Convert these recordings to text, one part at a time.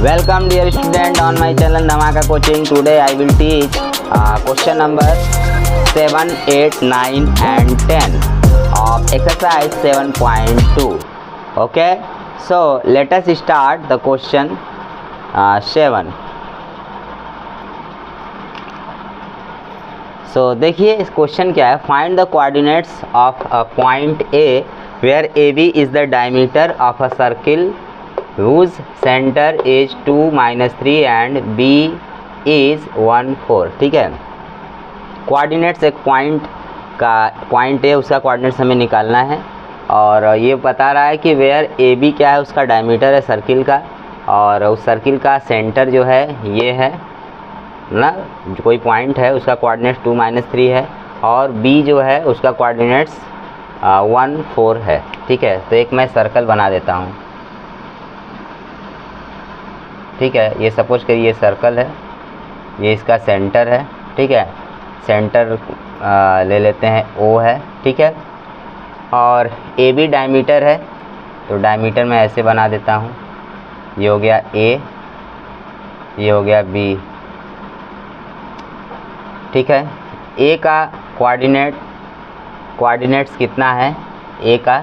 Welcome dear student on my channel Dhamaka Coaching. Today I will teach question number 7, 8, 9 and 10 of exercise 7.2. Okay, so let us start the question 7. So देखिए इस question क्या है, find the coordinates of a point A where AB is the diameter of a circle whose center is 2, -3 and B is 1, 4. ठीक है, coordinates एक point है, उसका coordinates हमें निकालना है और ये बता रहा है कि वेयर AB क्या है, उसका डायमीटर है सर्किल का, और उस सर्किल का सेंटर जो है ये है ना, कोई पॉइंट है उसका कोऑर्डिनेट्स 2, -3 है, और B जो है उसका कोऑर्डिनेट्स 1, 4 है. ठीक है, तो एक मैं सर्कल बना देता हूँ. ठीक है, ये सपोज करिए ये सर्कल है, ये इसका सेंटर है. ठीक है, सेंटर ले लेते हैं O है. ठीक है, और AB डायमीटर है, तो डायमीटर मैं ऐसे बना देता हूँ. ये हो गया A, ये हो गया B. ठीक है, A का कोऑर्डिनेट्स कितना है, A का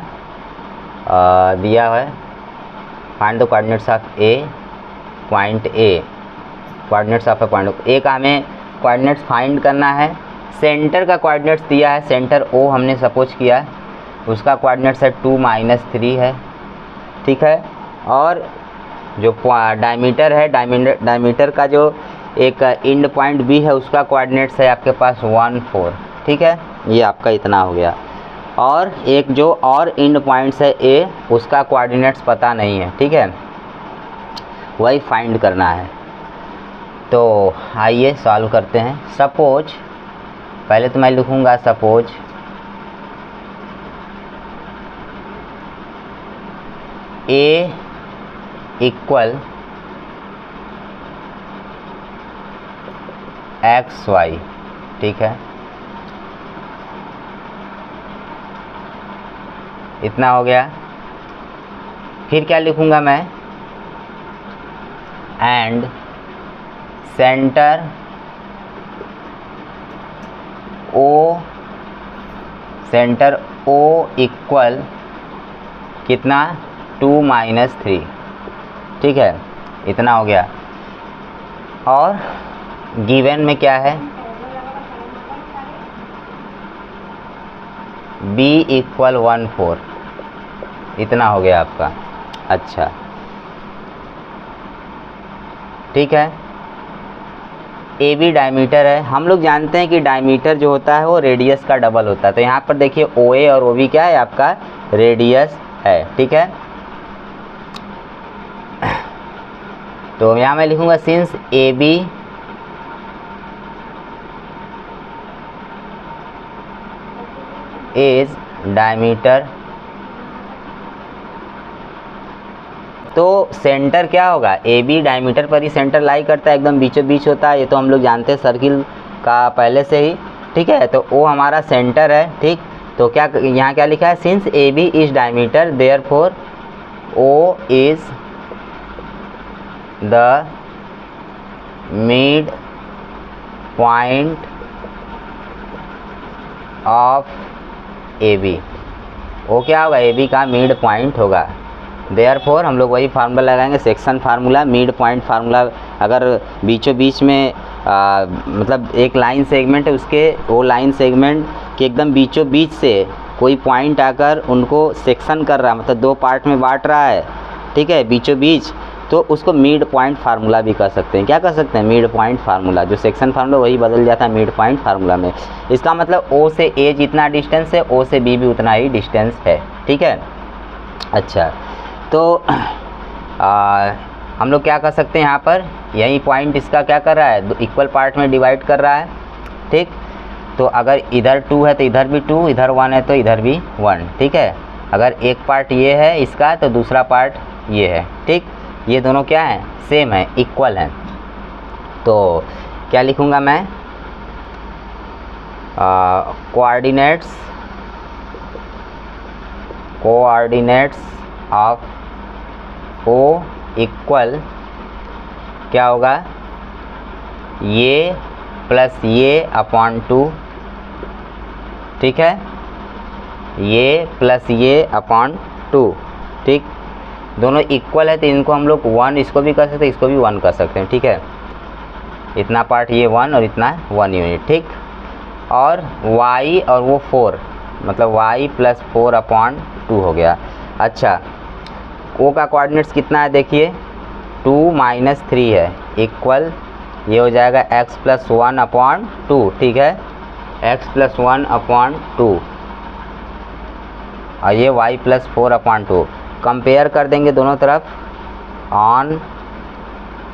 दिया है, find the coordinates of A point A, coordinates of A point A का हमें कोऑर्डिनेट्स फाइंड करना है. सेंटर का कोऑर्डिनेट्स दिया है, सेंटर O हमने सपोज किया, उसका कोऑर्डिनेट्स है 2, -3 है. ठीक है, और जो डायमीटर है, डायमीटर का जो एक एंड पॉइंट B है, उसका कोऑर्डिनेट्स है आपके पास 1, 4. ठीक है, ये आपका इतना हो गया. और एक जो और एंड पॉइंट्स है A, उसका कोऑर्डिनेट्स पता नहीं है. ठीक है, वही फाइंड करना है. तो आइए सॉल्व करते हैं. सपोज पहले तो मैं लिखूँगा सपोज A इक्वल XY. ठीक है, इतना हो गया. फिर क्या लिखूँगा मैं, एंड सेंटर O इक्वल कितना, 2, -3. ठीक है, इतना हो गया. और गिवन में क्या है, B इक्वल 1, 4. इतना हो गया आपका. अच्छा, ठीक है, AB डायमीटर है. हम लोग जानते हैं कि डायमीटर जो होता है वो रेडियस का डबल होता है. तो यहाँ पर देखिए OA और OB क्या है, आपका रेडियस है. ठीक है, तो यहाँ मैं लिखूँगा सिंस AB इज डायमीटर, तो सेंटर क्या होगा, AB डायमीटर पर ही सेंटर लाई करता है, एकदम बीचों बीच होता है. ये तो हम लोग जानते हैं सर्किल का पहले से ही. ठीक है, तो O हमारा सेंटर है. ठीक, तो क्या यहाँ क्या लिखा है, since AB is diameter therefore O is the mid point of AB. O क्या होगा, AB का मिड पॉइंट होगा. देयरफॉर हम लोग वही फार्मूला लगाएंगे, section formula, mid point formula. अगर बीचों बीच में मतलब एक लाइन सेगमेंट है, उसके वो लाइन सेगमेंट के एकदम बीचों बीच से कोई पॉइंट आकर उनको सेक्शन कर रहा है, मतलब दो पार्ट में बांट रहा है. ठीक है, बीचों बीच, तो उसको मिड पॉइंट फार्मूला भी कह सकते हैं. क्या कह सकते हैं, मिड पॉइंट फार्मूला. जो सेक्शन फार्मूला वही बदल जाता है मिड पॉइंट फार्मूला में. इसका मतलब O से A जितना डिस्टेंस है, O से B भी उतना ही डिस्टेंस है. ठीक है, अच्छा, तो हम लोग क्या कर सकते हैं, यहाँ पर यही पॉइंट इसका क्या कर रहा है, इक्वल पार्ट में डिवाइड कर रहा है. ठीक, तो अगर इधर 2 है तो इधर भी 2, इधर 1 है तो इधर भी 1. ठीक है, अगर एक पार्ट ये है इसका तो दूसरा पार्ट ये है. ठीक, ये दोनों क्या है, सेम है, इक्वल हैं. तो क्या लिखूँगा मैं, कोऑर्डिनेट्स ऑफ O इक्वल क्या होगा, ये प्लस ये अपॉन 2, ठीक है, ये प्लस ये अपॉन 2, ठीक, दोनों इक्वल है तो इनको हम लोग 1 इसको भी कर सकते हैं, इसको भी 1 कर सकते हैं, ठीक है, इतना पार्ट ये 1 और इतना 1 यूनिट, ठीक। और y और वो 4 मतलब y प्लस 4 अपॉन 2 हो गया। अच्छा, o का कोऑर्डिनेट्स कितना है देखिए, 2 माइनस 3 है, इक्वल ये हो जाएगा x प्लस 1 अपॉन 2, ठीक है, x प्लस 1 अपॉन 2 और ये y प्लस 4 अपॉन 2। कंपेयर कर देंगे दोनों तरफ, on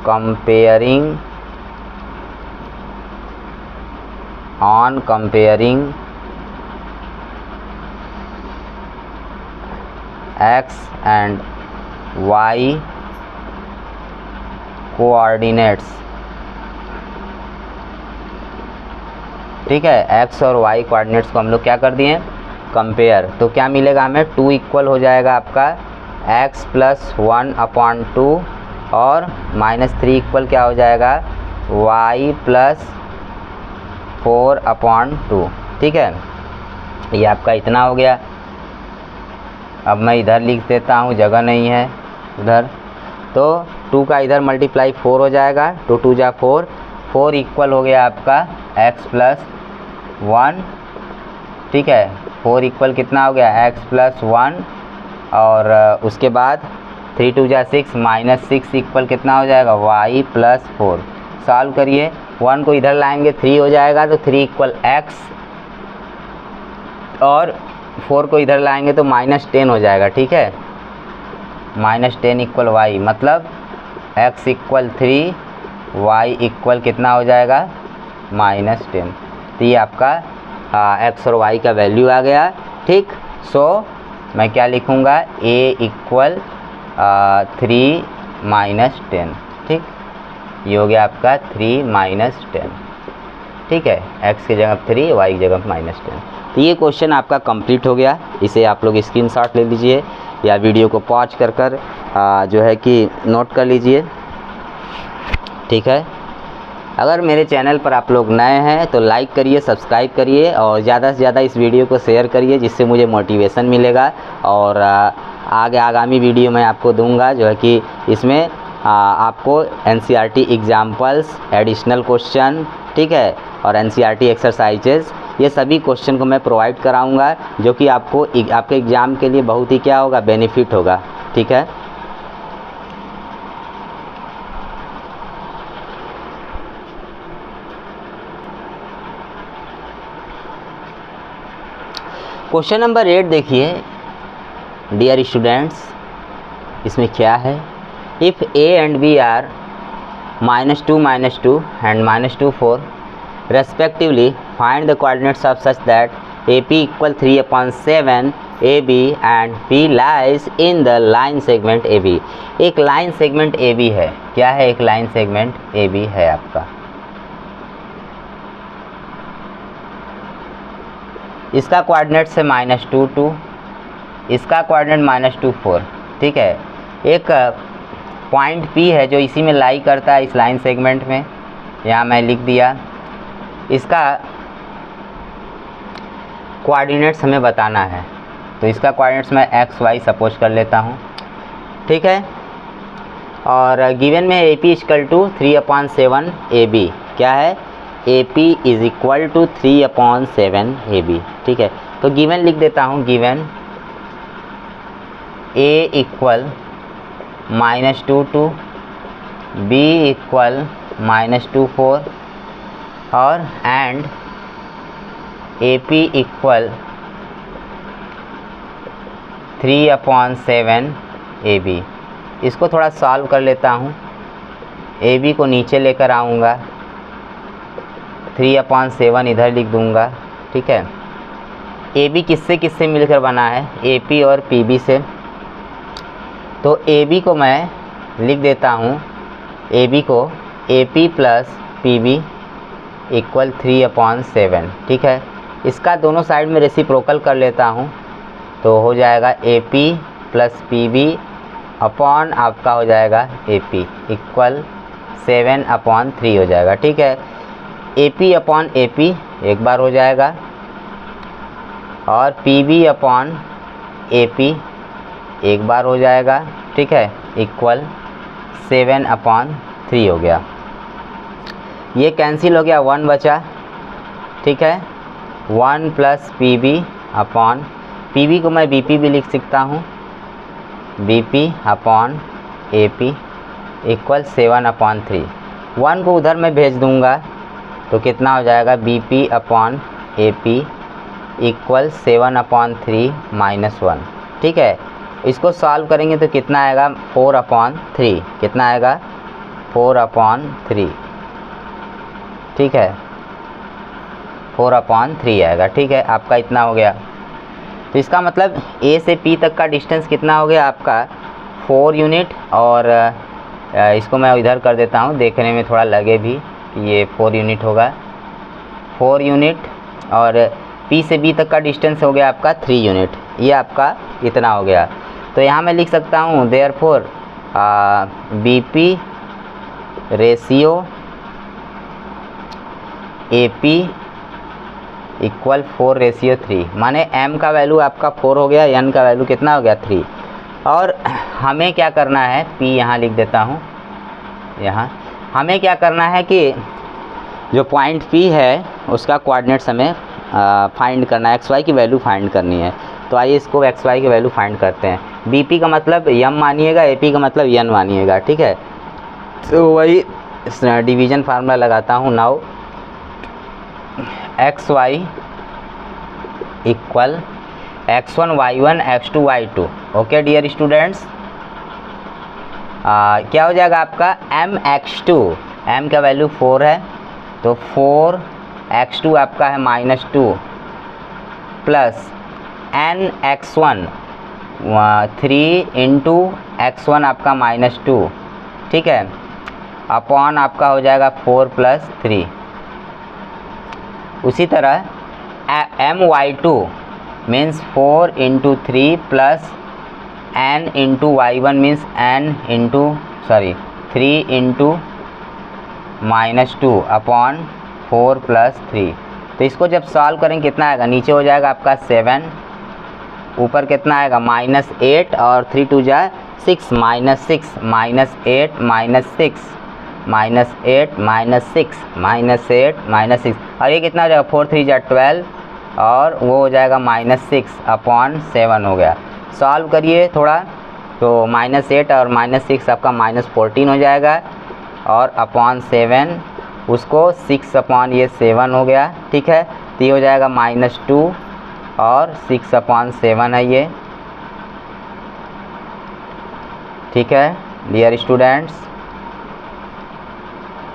comparing x and y coordinates, ठीक है, x और y कोऑर्डिनेट्स को हम लोग क्या कर दिए, कंपेयर। तो क्या मिलेगा हमें, 2 इक्वल हो जाएगा आपका x प्लस 1 अपॉन 2 और माइनस 3 इक्वल क्या हो जाएगा, y प्लस 4 अपॉन 2, ठीक है, ये आपका इतना हो गया। अब मैं इधर लिख देता हूँ, जगह नहीं है उधर, तो 2 का इधर मल्टीप्लाई 4 हो जाएगा, 2 2 जा 4, 4 इक्वल हो गया आपका x प्लस 1, ठीक है, 4 इक्वल कितना हो गया, x प्लस 1 और उसके बाद 3 2 जा 6, माइनस 6 इक्वल कितना हो जाएगा, y प्लस 4। सॉल्व करिए, 1 को इधर लाएंगे 3 हो जाएगा, तो 3 इक्वल x और 4 को इधर लाएंगे तो माइनस 10 हो जाएगा, ठीक है, माइनस 10 इक्वल y, मतलब x इक्वल 3, y इक्वल कितना हो जाएगा, माइनस 10। तो ये आपका x और y का वैल्यू आ गया, ठीक। सो मैं क्या लिखूँगा, a इक्वल 3 माइनस 10, ठीक, ये हो गया आपका 3 माइनस 10, ठीक है, x की जगह 3, y की जगह माइनस 10। तो ये क्वेश्चन आपका कंप्लीट हो गया, इसे आप लोग स्क्रीनशॉट ले लीजिए या वीडियो को पॉज कर जो है कि नोट कर लीजिए, ठीक है। अगर मेरे चैनल पर आप लोग नए हैं तो लाइक करिए, सब्सक्राइब करिए और ज़्यादा से ज़्यादा इस वीडियो को शेयर करिए, जिससे मुझे मोटिवेशन मिलेगा। और आगामी वीडियो मैं आपको दूंगा जो है कि इसमें आपको NCERT एग्जाम्पल्स, एडिशनल क्वेश्चन, ठीक है, और NCERT एक्सरसाइजेज, ये सभी क्वेश्चन को मैं प्रोवाइड कराऊंगा, जो कि आपको आपके एग्ज़ाम के लिए बहुत ही क्या होगा, बेनिफिट होगा, ठीक है। क्वेश्चन नंबर 8 देखिए डियर स्टूडेंट्स, इसमें क्या है, if a and b are -2 -2 and -2 4 respectively, find the coordinates of such that AP equal 3/7 AB and P lies in the line segment AB। एक लाइन सेगमेंट AB है, क्या है, एक line segment AB है आपका। इसका कोऑर्डिनेट्स है -2 2, इसका कोऑर्डिनेट -2 4, ठीक है। एक पॉइंट P है जो इसी में लाई करता है, इस लाइन सेगमेंट में, यहाँ मैं लिख दिया। इसका कोऑर्डिनेट्स हमें बताना है, तो इसका कोऑर्डिनेट्स मैं x y सपोज कर लेता हूँ, ठीक है। और गिवन में AP इक्वल टू 3/7 AB, क्या है, AP is equal to 3/7 AB, ठीक है। तो गिवन लिख देता हूँ, given A equal -2 2, B equal -2 4 और एंड AP इक्वल 3/7 AB। इसको थोड़ा सॉल्व कर लेता हूँ, AB को नीचे लेकर आऊँगा, 3/7 इधर लिख दूँगा, ठीक है। AB किससे किससे मिलकर बना है, AP और PB से, तो AB को मैं लिख देता हूँ, AB को AP प्लस PB इक्वल 3/7, ठीक है। इसका दोनों साइड में रेसिप्रोकल कर लेता हूँ, तो हो जाएगा AP प्लस PB अपॉन आपका हो जाएगा AP इक्वल 7/3 हो जाएगा। ठीक है, AP/AP एक बार हो जाएगा और PB/AP एक बार हो जाएगा। ठीक है, इक्वल 7/3 हो गया। ये कैंसिल हो गया, 1 बचा। ठीक है, 1 प्लस PB को मैं BP भी लिख सकता हूँ, BP/AP इक्वल 7/3। 1 को उधर मैं भेज दूँगा तो कितना हो जाएगा, BP/AP इक्वल 7/3 - 1। ठीक है, इसको सॉल्व करेंगे तो कितना आएगा, 4/3। कितना आएगा, 4/3। ठीक है, 4/3 आएगा। ठीक है, आपका इतना हो गया। तो इसका मतलब A से P तक का डिस्टेंस कितना हो गया आपका, 4 यूनिट। और इसको मैं इधर कर देता हूँ, देखने में थोड़ा लगे भी कि ये 4 यूनिट होगा, 4 यूनिट। और P से B तक का डिस्टेंस हो गया आपका 3 यूनिट। ये आपका इतना हो गया। तो यहाँ मैं लिख सकता हूँ therefore BP ratio AP equal 4/3। माने M का वैल्यू आपका 4 हो गया, N का वैल्यू कितना हो गया, 3। और हमें क्या करना है, P यहाँ लिख देता हूँ। यहाँ हमें क्या करना है कि जो पॉइंट P है उसका कोऑर्डिनेट्स हमें फाइंड करना है, XY की वैल्यू फाइंड करनी है। तो आइए इसको XY की वैल्यू फाइंड करते हैं। BP का मतलब M मानिएगा, AP का मतलब N मानिएगा। ठीक है, तो वही डिवीज़न फार्मूला लगाता हूँ। Now XY equal x1 y1 x2 y2। Okay dear students, क्या हो जाएगा आपका, mx2। m का वैल्यू 4 है तो 4x2 आपका है -2 प्लस nx1 3 इंटू x1 आपका -2। ठीक है, अपॉन आपका हो जाएगा 4 + 3। उसी तरह my2 means 4 into 3 plus n into y1 means 3 into -2 upon 4 + 3। तो इसको जब सॉल्व करेंगे कितना आएगा, नीचे हो जाएगा आपका 7, ऊपर कितना आएगा -8 और 3 2 जा 6 -6 -8 -6 -8 -6 और ये कितना हो जाएगा, 4 3 जा 12 और वो हो जाएगा -6/7 हो गया। सॉल्व करिए थोड़ा तो -8 और -6 आपका -14 हो जाएगा और अपॉन 7 उसको 6/7 हो गया। ठीक है, तो ये हो जाएगा -2 और 6/7 है ये। ठीक है डियर स्टूडेंट्स,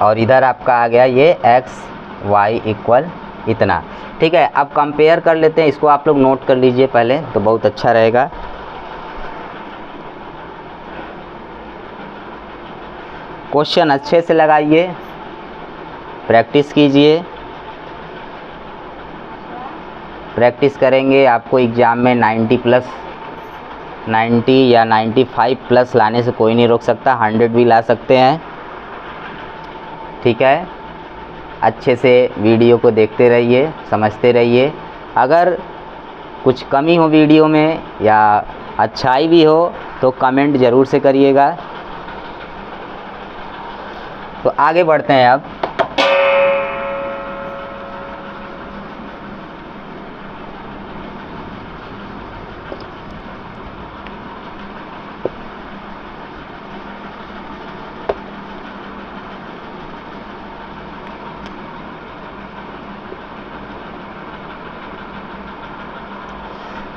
और इधर आपका आ गया ये XY इक्वल इतना। ठीक है, अब कंपेयर कर लेते हैं, इसको आप लोग नोट कर लीजिए पहले तो बहुत अच्छा रहेगा। क्वेश्चन अच्छे से लगाइए, प्रैक्टिस कीजिए। प्रैक्टिस करेंगे आपको एग्ज़ाम में 90 या 95+ लाने से कोई नहीं रोक सकता, 100 भी ला सकते हैं। ठीक है, अच्छे से वीडियो को देखते रहिए, समझते रहिए। अगर कुछ कमी हो वीडियो में या अच्छाई भी हो तो कमेंट ज़रूर से करिएगा। तो आगे बढ़ते हैं अब।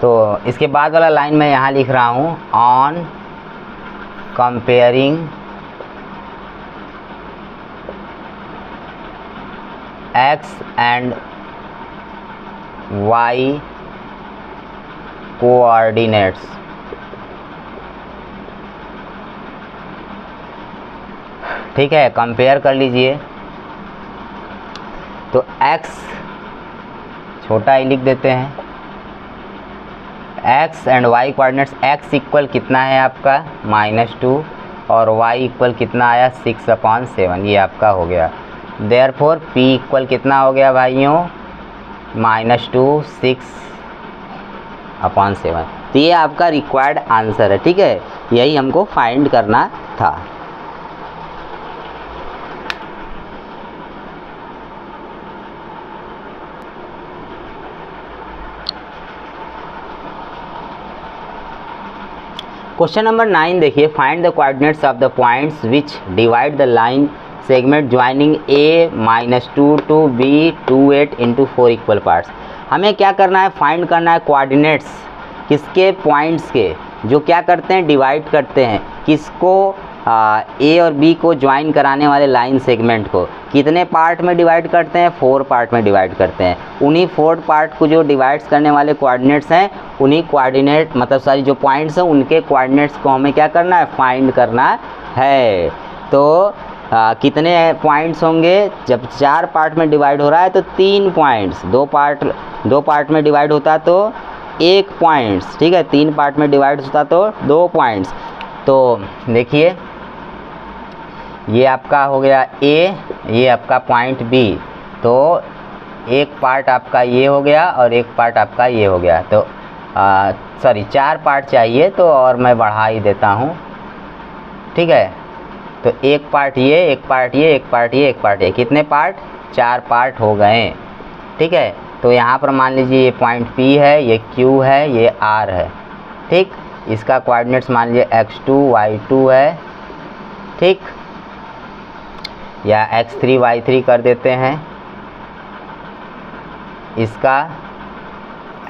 तो इसके बाद वाला लाइन मैं यहाँ लिख रहा हूँ, on comparing x and y coordinates. ठीक है, कंपेयर कर लीजिए। तो x छोटा ही लिख देते हैं, x and y coordinates. x equal कितना है आपका -2 और y इक्वल कितना आया 6/7, ये आपका हो गया। देयरफॉर p इक्वल कितना हो गया भाइयों -2 6/7। तो ये आपका रिक्वायर्ड आंसर है, ठीक है, यही हमको फाइंड करना था। क्वेश्चन नंबर 9 देखिए, find the coordinates of the points which divide the line segment joining a-2 to b28 into 4 equal parts. हमें क्या करना है, फाइंड करना है कोऑर्डिनेट्स किसके, पॉइंट्स के, जो क्या करते हैं, डिवाइड करते हैं किसको, ए और बी को ज्वाइन कराने वाले लाइन सेगमेंट को। कितने पार्ट में डिवाइड करते हैं, 4 पार्ट में डिवाइड करते हैं। उन्हीं 4 पार्ट को जो डिवाइड्स करने वाले कोऑर्डिनेट्स हैं, उन्हीं कोऑर्डिनेट मतलब सारी जो पॉइंट्स हैं उनके कोऑर्डिनेट्स को हमें क्या करना है, फाइंड करना है। तो कितने पॉइंट्स होंगे, जब 4 पार्ट में डिवाइड हो रहा है तो 3 पॉइंट्स, 2 पार्ट में डिवाइड होता तो 1 पॉइंट्स, ठीक है, 3 पार्ट में डिवाइड होता तो 2 पॉइंट्स। तो देखिए ये आपका हो गया ए, ये आपका पॉइंट बी, तो एक पार्ट आपका ये हो गया और एक पार्ट आपका ये हो गया। तो सॉरी 4 पार्ट चाहिए तो और मैं बढ़ा ही देता हूँ, ठीक है। तो एक पार्ट ये, एक पार्ट ये, एक पार्ट ये, एक पार्ट ये, कितने पार्ट, 4 पार्ट हो गए, ठीक है। तो यहाँ पर मान लीजिए ये पॉइंट P है, ये Q है, ये R है, ठीक। इसका कोऑर्डिनेट्स मान लीजिए x2 y2 है, ठीक, या x3 y3 कर देते हैं। इसका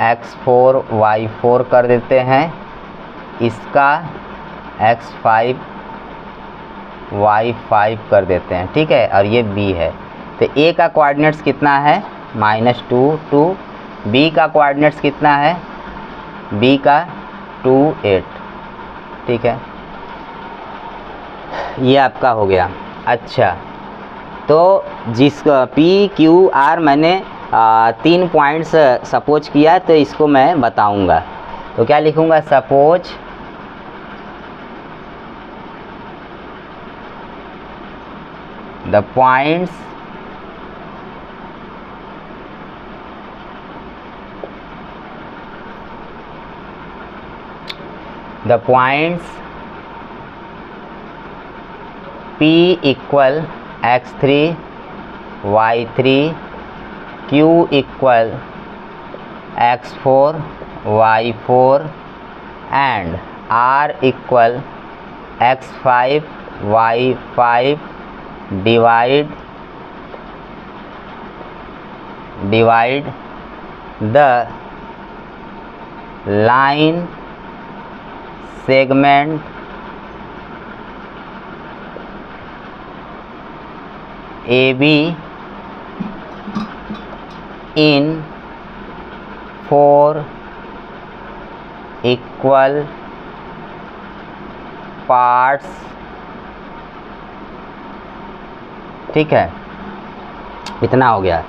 x4 y4 कर देते हैं। इसका x5 y5 कर देते हैं, ठीक है, और ये b है। तो a का कोऑर्डिनेट्स कितना है, -2 2, b का कोऑर्डिनेट्स कितना है, b का 2 8, ठीक है, ये आपका हो गया। अच्छा, तो जिसका P Q R मैंने 3 पॉइंट्स सपोज किया, तो इसको मैं बताऊंगा। तो क्या लिखूंगा, suppose the points P equal x3 y3, Q equal x4 y4 and R equal x5 y5 divide the line segment AB in 4 equal parts, ठीक है, इतना हो गया।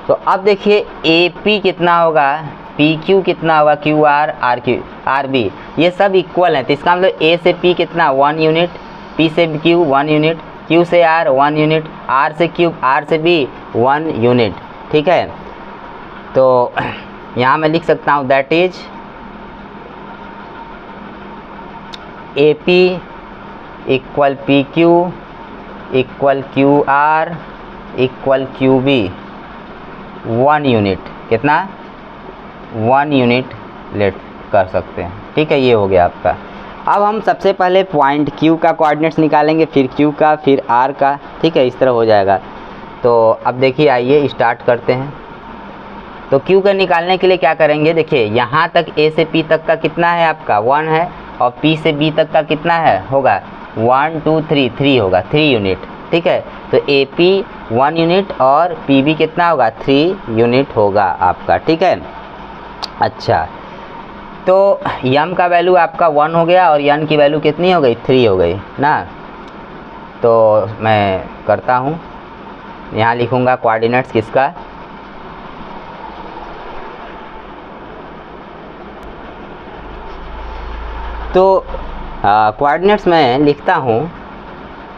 तो अब देखिए AP कितना होगा, PQ कितना होगा, QR RQ RB, ये सब इक्वल हैं। तो इसका मतलब A से P कितना 1 यूनिट, P से Q 1 यूनिट, Q से R 1 यूनिट, R से Q R से B 1 यूनिट, ठीक है। तो यहाँ मैं लिख सकता हूँ that is AP equal PQ equal QR equal QB 1 unit, कितना 1 यूनिट लेट कर सकते हैं, ठीक है, ये हो गया आपका। अब हम सबसे पहले पॉइंट Q का कोऑर्डिनेट्स निकालेंगे, फिर Q का, फिर R का, ठीक है, इस तरह हो जाएगा। तो अब देखिए आइए स्टार्ट करते हैं। तो Q का निकालने के लिए क्या करेंगे, देखिए यहाँ तक A से P तक का कितना है आपका 1 है, और P से B तक का कितना है होगा 1 2 3 3 होगा 3 यूनिट, ठीक है। तो AP 1 यूनिट और PB कितना होगा 3 यूनिट होगा आपका, ठीक है। अच्छा, तो m का वैल्यू आपका 1 हो गया और n की वैल्यू कितनी हो गई 3 हो गई ना। तो मैं करता हूँ, यहाँ लिखूँगा कोऑर्डिनेट्स किसका, तो कोऑर्डिनेट्स मैं लिखता हूँ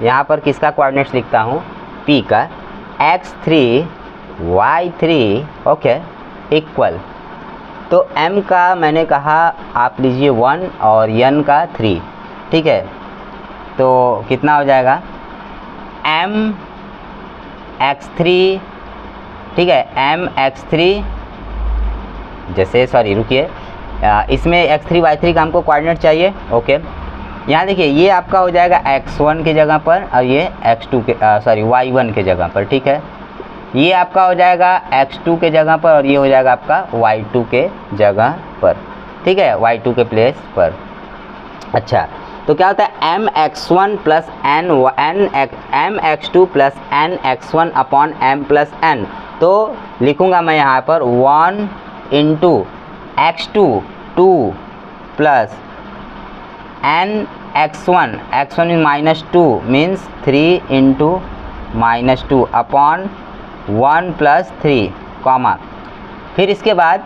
यहाँ पर, किसका कोऑर्डिनेट्स लिखता हूँ, P का, x3 y3 ओके इक्वल, तो m का मैंने कहा आप लीजिए 1 और n का 3, ठीक है। तो कितना हो जाएगा, m x3, ठीक है, m x3, जैसे सॉरी रुकिए, इसमें x3 y3 का हमको कोऑर्डिनेट चाहिए, ओके। यहाँ देखिए ये आपका हो जाएगा x1 के जगह पर और ये x2 के y1 के जगह पर, ठीक है। ये आपका हो जाएगा x2 के जगह पर और ये हो जाएगा आपका y2 के जगह पर, ठीक है, y2 के प्लेस पर। अच्छा, तो क्या होता है m x1 plus m x2 plus n x1 upon m plus n, तो लिखूँगा मैं यहाँ पर 1 into x2 2 plus n x1 is -2 means 3 into -2 upon 1 plus 3 comma, फिर इसके बाद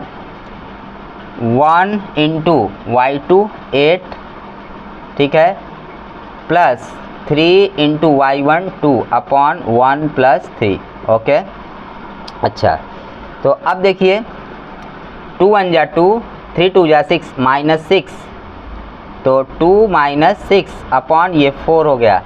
1 इंटू y2 8, ठीक है, plus 3 into y1 2 upon 1 plus 3, okay. अच्छा, तो अब देखिए 2 1 जा 2, 3 2 जा 6 -6, तो 2 -6 अपॉन ये 4 हो गया,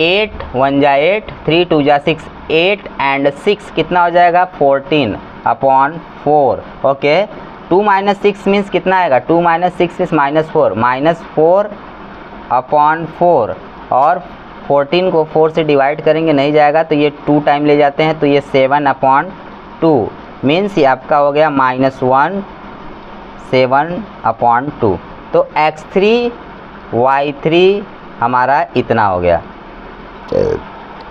8 1 जा 8, 3 2 जा 6, 8 एंड 6 कितना हो जाएगा 14 अपॉन 4, ओके। 2 -6 मीन्स कितना आएगा, 2 -6 मीन्स -4 अपॉन 4, और 14 को 4 से डिवाइड करेंगे नहीं जाएगा, तो ये 2 टाइम ले जाते हैं, तो ये 7 अपॉन 2 मीन्स ये आपका हो गया -1 7 अपॉन 2। तो x3 y3 हमारा इतना हो गया,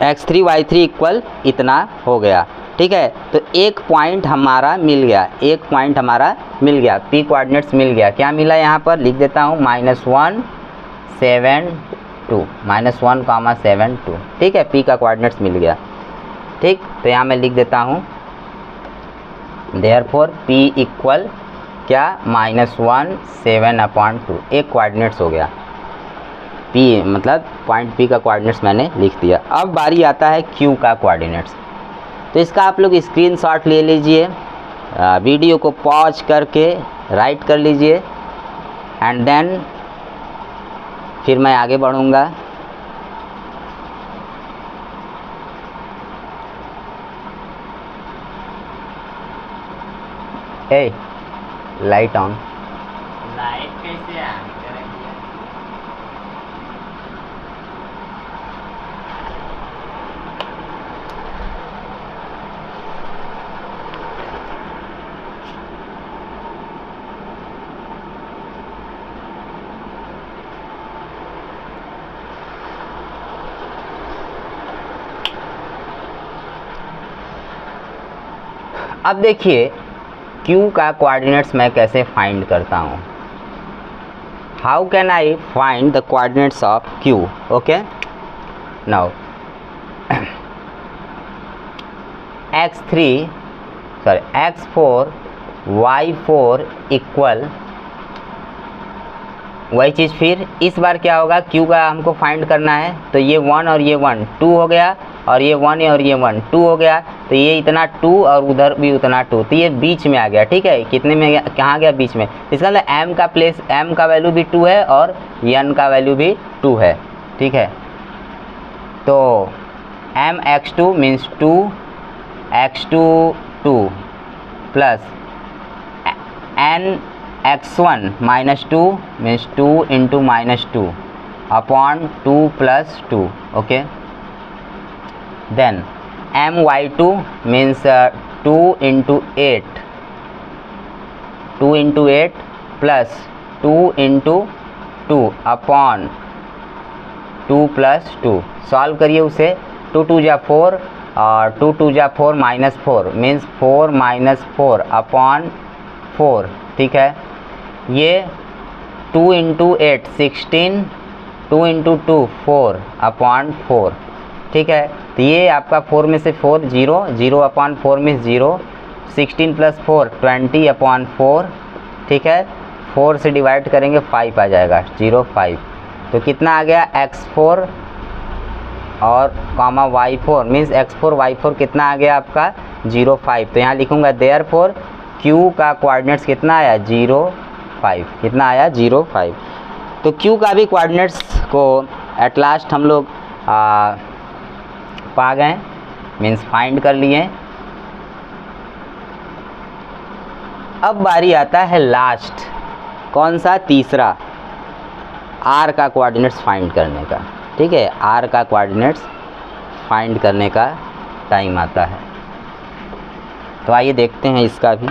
x3 y3 इक्वल इतना हो गया, ठीक है। तो एक पॉइंट हमारा मिल गया, एक पॉइंट हमारा मिल गया, P कोऑर्डिनेट्स मिल गया। क्या मिला यहाँ पर लिख देता हूँ, -1 7 2, -1 7 2, ठीक है, P का कोऑर्डिनेट्स मिल गया, ठीक। तो यहाँ मैं लिख देता हूँ देयरफॉर P इक्वल क्या, -1 7 अपॉन 2, एक कोऑर्डिनेट्स हो गया, P मतलब पॉइंट P का कोऑर्डिनेट्स मैंने लिख दिया। अब बारी आता है Q का कोऑर्डिनेट्स, तो इसका आप लोग स्क्रीनशॉट ले लीजिए, वीडियो को पॉज करके राइट कर लीजिए एंड देन फिर मैं आगे बढ़ूँगा। लाइट ऑन, लाइट कैसे ऑन करेंगे? अब देखिए Q का कोऑर्डिनेट्स मैं कैसे फाइंड करता हूँ, how can I find the coordinates of Q, okay. Now x4 y4 equal, वही चीज़ फिर इस बार क्या होगा, Q का हमको फाइंड करना है, तो ये 1 और ये 1 2 हो गया, और ये 1 और ये 1 2 हो गया, तो ये इतना 2 और उधर भी उतना 2, तो ये बीच में आ गया, ठीक है। कितने में गया, कहाँ गया, बीच में। इसका मतलब m का प्लेस, m का वैल्यू भी 2 है और n का वैल्यू भी 2 है, ठीक है। तो m x2 means 2 x2 2 plus n x1 -2 means 2 into -2 upon 2 plus 2, okay. Then my2 means 2 into 8, 2 into 8 plus 2 into 2 upon 2 plus 2, solve करिए उसे, 2 2 जा 4 और 2 2 जा 4 -4 मीन्स 4 -4 अपॉन 4, ठीक है। ये 2 into 8 16, 2 into 2 4 अपॉन 4, ठीक है। तो ये आपका 4 में से 4 0 0 अपॉन 4 में 0, 16 प्लस 4 20 अपॉन 4, ठीक है। 4 से डिवाइड करेंगे 5 आ जाएगा, 0 5, तो कितना आ गया x4 और comma y4 means x4 y4 कितना आ गया आपका 0 5। तो यहाँ लिखूँगा देयरफॉर q का कोऑर्डिनेट्स कितना आया 0 5, कितना आया 0 5। तो q का भी कोऑर्डिनेट्स को एट लास्ट हम लोग पा गए, मीन्स फाइंड कर लिए। अब बारी आता है लास्ट, कौन सा, तीसरा, r का कोऑर्डिनेट्स फाइंड करने का। ठीक है, r का कोऑर्डिनेट्स फाइंड करने का टाइम आता है। तो आइए देखते हैं इसका भी।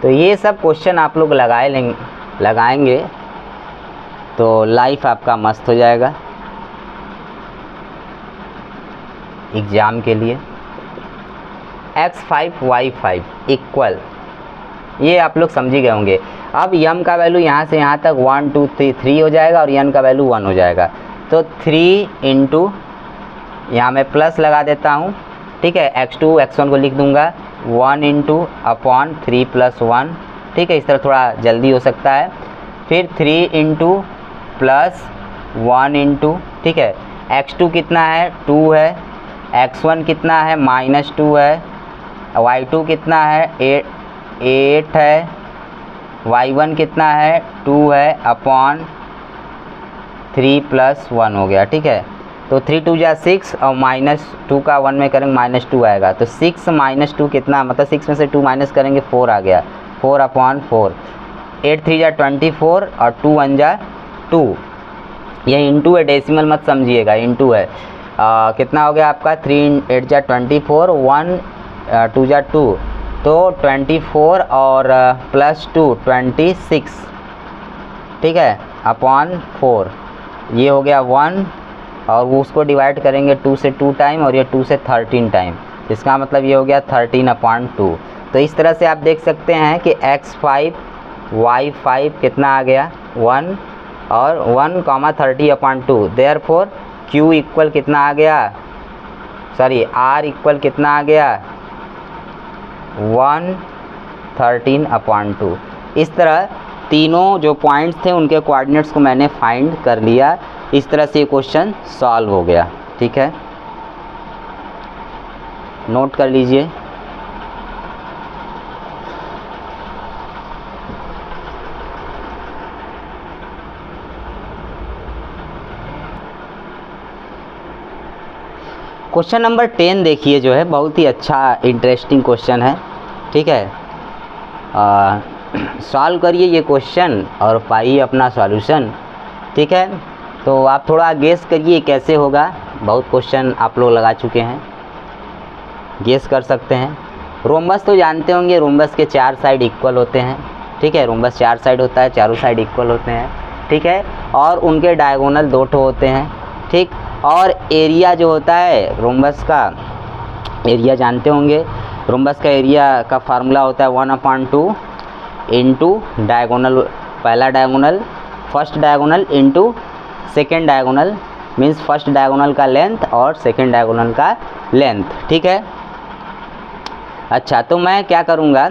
तो ये सब क्वेश्चन आप लोग लगाएंगे तो लाइफ आपका मस्त हो जाएगा एग्ज़ाम के लिए। x5 y5 इक्वल, ये आप लोग समझ ही गए होंगे। अब m का वैल्यू यहाँ से यहाँ तक 1 2 3 हो जाएगा और n का वैल्यू 1 हो जाएगा। तो 3 इंटू, यहाँ मैं प्लस लगा देता हूँ। ठीक है, x2 x1 को लिख दूँगा 1 इंटू अपॉन 3 प्लस 1। ठीक है, इस तरह थोड़ा जल्दी हो सकता है। फिर 3 इंटू प्लस 1 इंटू, ठीक है, x2 कितना है 2 है, x1 कितना है -2 है, y2 कितना है 8 है, y1 कितना है 2 है अपॉन 3 प्लस 1 हो गया। ठीक है, तो 3 2 जा 6 और -2 का 1 में करेंगे -2 आएगा। तो 6 -2 कितना, मतलब 6 में से 2 माइनस करेंगे 4 आ गया, 4 अपॉन 4। 8 3 जा 24 और 2 1 जा 2। यह इंटू है, डेसिमल मत समझिएगा, इंटू है। कितना हो गया आपका 3 8 जा 24, 1 2 जा 2, तो 24 और प्लस 2 26। ठीक है, अपॉन 4, ये हो गया 1 और वो उसको डिवाइड करेंगे 2 से 2 टाइम और ये 2 से 13 टाइम, इसका मतलब ये हो गया 13/2। तो इस तरह से आप देख सकते हैं कि x5 y5 कितना आ गया 1 और 1,30/2। देयरफॉर q इक्वल कितना आ गया, सॉरी r इक्वल कितना आ गया 113/2। इस तरह तीनों जो पॉइंट्स थे उनके कोऑर्डिनेट्स को मैंने फाइंड कर लिया। इस तरह से ये क्वेश्चन सॉल्व हो गया। ठीक है, नोट कर लीजिए। क्वेश्चन नंबर 10 देखिए, जो है बहुत ही अच्छा इंटरेस्टिंग क्वेश्चन है। ठीक है, सॉल्व करिए ये क्वेश्चन और पाइए अपना सॉल्यूशन। ठीक है, तो आप थोड़ा गेस करिए कैसे होगा। बहुत क्वेश्चन आप लोग लगा चुके हैं, गेस कर सकते हैं। रोम्बस तो जानते होंगे, रोम्बस के 4 साइड इक्वल होते हैं। ठीक है, रोम्बस 4 साइड होता है, चारों साइड इक्वल होते हैं। ठीक है, और उनके डायगोनल 2 ठो होते हैं। ठीक, और एरिया जो होता है रोम्बस का, एरिया जानते होंगे, रोम्बस का एरिया का फार्मूला होता है 1/2 इंटू डायगोनल, पहला diagonal first diagonal into second diagonal, means first diagonal का लेंथ और सेकेंड डायगोनल का लेंथ। ठीक है, अच्छा तो मैं क्या करूँगा,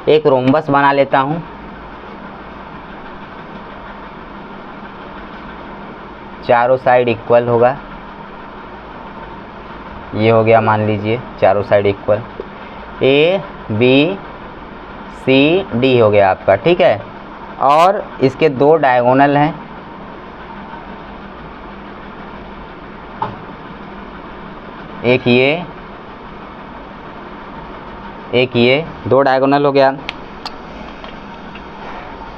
एक रोम्बस बना लेता हूँ। चारों साइड इक्वल होगा, ये हो गया मान लीजिए चारों side equal, A B C D हो गया आपका। ठीक है, और इसके 2 डायगोनल हैं, एक ये 2 डायगोनल हो गया।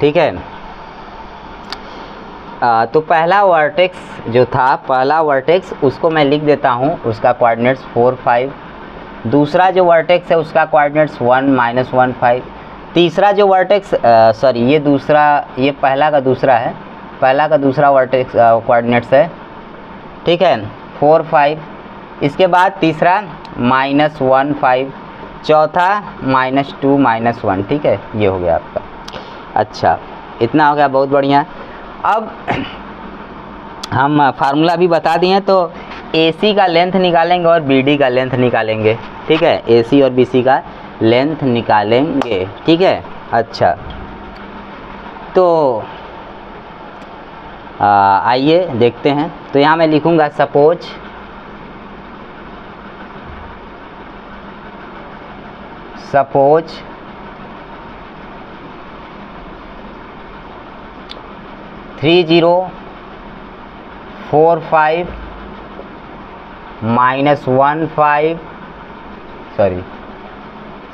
ठीक है, तो पहला वर्टेक्स जो था, पहला वर्टेक्स उसको मैं लिख देता हूँ, उसका कोऑर्डिनेट्स 4 5। दूसरा जो वर्टेक्स है उसका कोऑर्डिनेट्स 1 -1 5। तीसरा जो वर्टेक्स, सॉरी ये दूसरा, ये पहला का दूसरा है, पहला का दूसरा वर्टेक्स कोऑर्डिनेट्स है। ठीक है, 4 5। इसके बाद तीसरा -1 5, चौथा -2 -1। ठीक है, ये हो गया आपका। अच्छा, इतना हो गया, बहुत बढ़िया। अब हम फार्मूला भी बता दिए, तो AC का लेंथ निकालेंगे और BD का लेंथ निकालेंगे, ठीक है, AC और BC का लेंथ निकालेंगे, ठीक है। अच्छा, तो आइए देखते हैं। तो यहाँ मैं लिखूँगा suppose suppose 3045 -15 sorry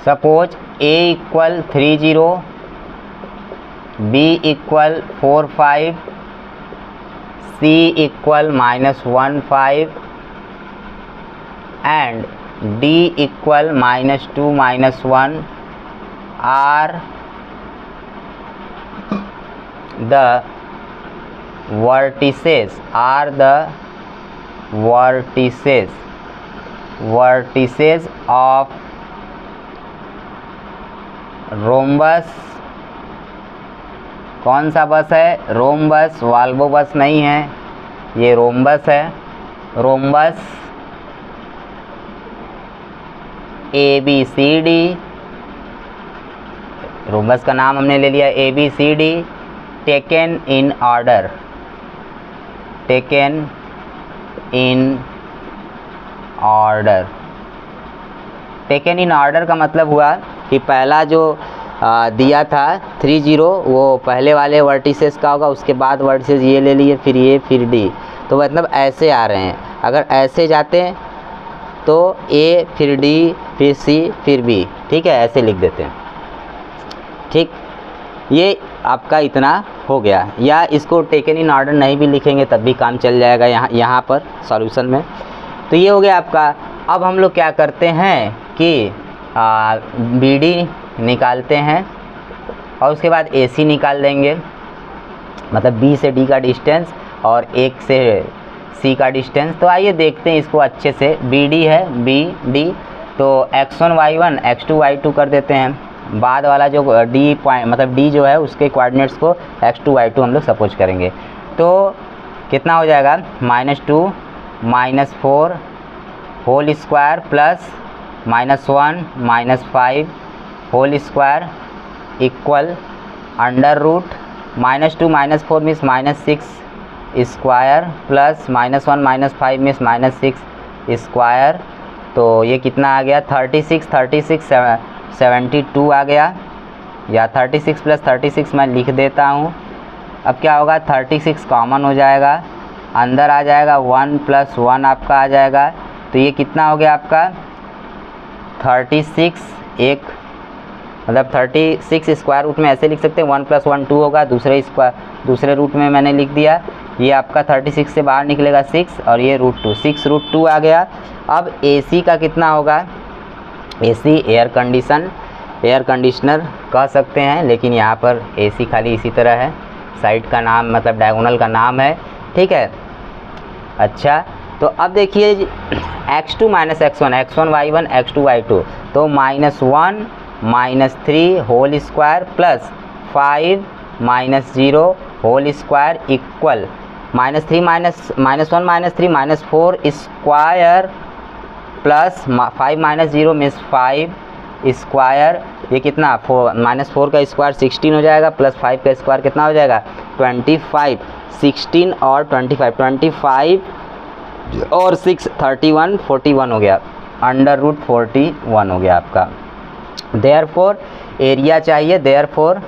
suppose A equal 30, B equal 45, C equal -15 and D equal -2 -1 are the vertices of rhombus। कौन सा बस है? रोम्बस, वाल्वो बस नहीं है, ये रोम्बस है। रोम्बस ABCD, रोम्बस का नाम हमने ले लिया ABCD, taken in order, taken in order. Taken in order का मतलब हुआ कि पहला जो दिया था 30 वो पहले वाले वर्टिसेस का होगा, उसके बाद वर्टिसेस ये ले लिए, फिर ये, फिर D, तो मतलब ऐसे आ रहे हैं। अगर ऐसे जाते हैं तो A फिर D फिर C फिर B, ठीक है, ऐसे लिख देते हैं, ठीक। ये आपका इतना हो गया, या इसको टेकन इन ऑर्डर नहीं भी लिखेंगे तब भी काम चल जाएगा यहाँ पर सॉल्यूशन में। तो ये हो गया आपका। अब हम लोग क्या करते हैं कि BD निकालते हैं और उसके बाद AC निकाल देंगे, मतलब B से D का डिस्टेंस और 1 से C का डिस्टेंस। तो आइए देखते हैं इसको अच्छे से। BD है BD, तो x1 y1 x2 y2 कर देते हैं। बाद वाला जो D पॉइंट मतलब D जो है उसके कोऑर्डिनेट्स को x2 y2 हम लोग सपोज करेंगे। तो कितना हो जाएगा? -2 -4 whole square plus -1 -5 whole square equal under root -2 -4 means -6 square plus -1 -5 means -6 square. तो ये कितना आ गया? 36 72 आ गया, या 36 प्लस 36 मैं लिख देता हूँ। अब क्या होगा? 36 कॉमन हो जाएगा, अंदर आ जाएगा 1 + 1 आपका आ जाएगा। तो ये कितना हो गया आपका? 36 एक मतलब 36 स्क्वायर रूट में ऐसे लिख सकते हैं, 1 + 1 2 होगा, दूसरे रूट में मैंने लिख दिया। ये आपका 36 से बाहर निकलेगा 6 और ये √2, 6√2 आ गया। अब AC का कितना होगा? AC एयर कंडीशनर कह सकते हैं, लेकिन यहाँ पर AC खाली इसी तरह है, साइड का नाम मतलब डायगोनल का नाम है, ठीक है। अच्छा, तो अब देखिए x2 - x1 x1 y1 x2 y2, तो -1 -3 whole square plus 5 -0 whole square equal -3 -1 -3 -4 square plus 5 -0 means 5 square. ये कितना? -4 का स्क्वायर 16 हो जाएगा, प्लस 5 का स्क्वायर कितना हो जाएगा? 25। 16 और 25 और 6 31 41 हो गया, √41 हो गया आपका। देयरफॉर एरिया चाहिए, therefore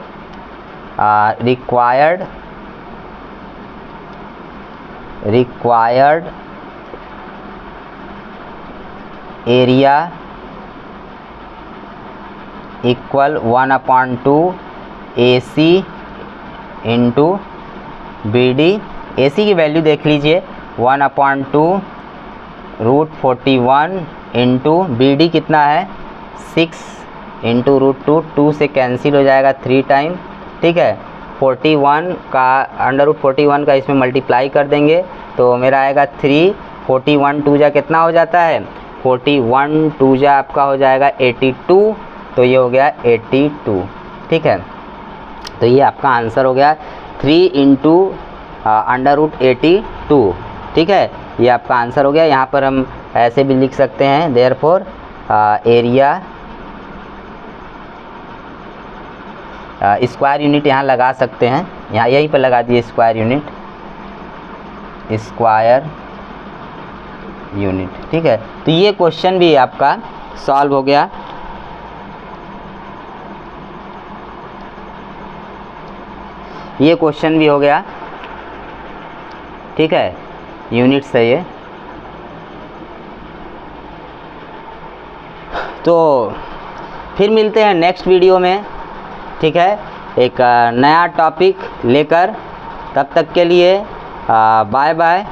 required area equal 1/2 AC into BD। AC की वैल्यू देख लीजिए, 1/2 √41 इंटू BD कितना है? 6 इंटू √2, 2 से कैंसिल हो जाएगा 3 टाइम, ठीक है। 41 का √41 का इसमें मल्टीप्लाई कर देंगे तो मेरा आएगा 3। 41 2 जा कितना हो जाता है? 41 2 जा आपका हो जाएगा 82, तो ये हो गया 82, ठीक है। तो ये आपका आंसर हो गया 3 इंटू √82, ठीक है। ये आपका आंसर हो गया। यहाँ पर हम ऐसे भी लिख सकते हैं, देयरफॉर एरिया स्क्वायर यूनिट यहाँ लगा सकते हैं, यहाँ यहीं पर लगा दिए स्क्वायर यूनिट, ठीक है। तो ये क्वेश्चन भी आपका सॉल्व हो गया। ये क्वेश्चन भी हो गया, ठीक है, यूनिट है ये। तो फिर मिलते हैं नेक्स्ट वीडियो में, ठीक है, एक नया टॉपिक लेकर। तब तक के लिए बाय बाय।